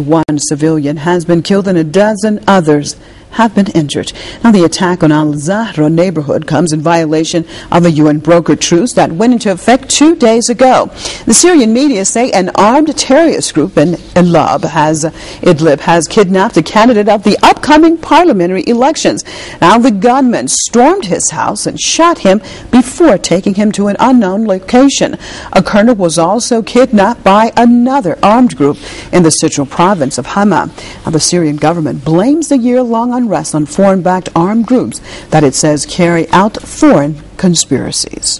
One civilian has been killed and a dozen others have been injured. Now, the attack on al-Zahra neighborhood comes in violation of a UN-brokered truce that went into effect 2 days ago. The Syrian media say an armed terrorist group in Idlib has kidnapped a candidate of the upcoming parliamentary elections. Now, the gunman stormed his house and shot him before taking him to an unknown location. A colonel was also kidnapped by another armed group in the central province of Hama. Now, the Syrian government blames the year-long unrest on foreign-backed armed groups that it says carry out foreign conspiracies.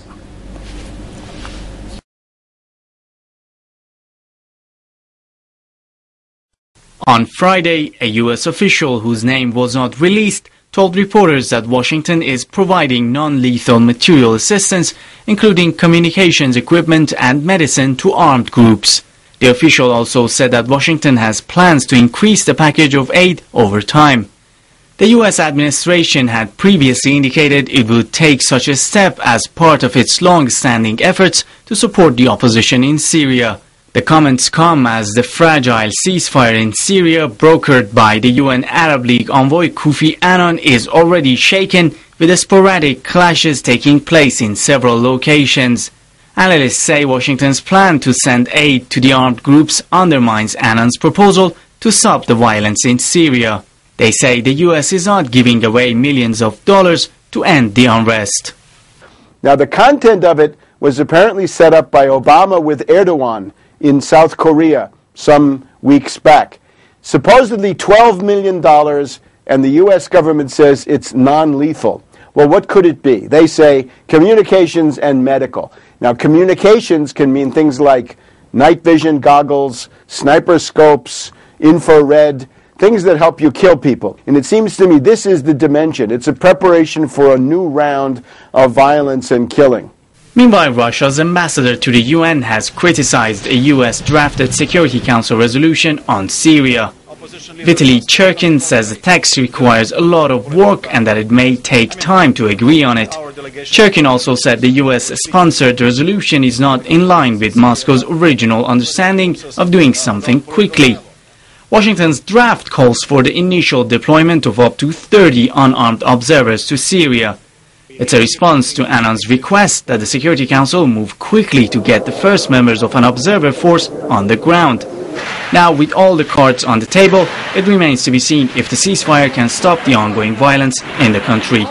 On Friday, a U.S. official whose name was not released told reporters that Washington is providing non-lethal material assistance, including communications equipment and medicine, to armed groups. The official also said that Washington has plans to increase the package of aid over time. The U.S. administration had previously indicated it would take such a step as part of its long-standing efforts to support the opposition in Syria. The comments come as the fragile ceasefire in Syria, brokered by the UN Arab League envoy Kofi Annan, is already shaken, with sporadic clashes taking place in several locations. Analysts say Washington's plan to send aid to the armed groups undermines Annan's proposal to stop the violence in Syria. They say the U.S. is not giving away millions of dollars to end the unrest. Now, the content of it was apparently set up by Obama with Erdogan in South Korea some weeks back. Supposedly $12 million, and the U.S. government says it's non-lethal. Well, what could it be? They say communications and medical. Now, communications can mean things like night vision goggles, sniper scopes, infrared, things that help you kill people. And it seems to me this is the dimension. It's a preparation for a new round of violence and killing. Meanwhile, Russia's ambassador to the UN has criticized a US-drafted Security Council resolution on Syria. Vitaly Cherkin says the text requires a lot of work and that it may take time to agree on it. Cherkin also said the US-sponsored resolution is not in line with Moscow's original understanding of doing something quickly. Washington's draft calls for the initial deployment of up to 30 unarmed observers to Syria. It's a response to Annan's request that the Security Council move quickly to get the first members of an observer force on the ground. Now, with all the cards on the table, it remains to be seen if the ceasefire can stop the ongoing violence in the country.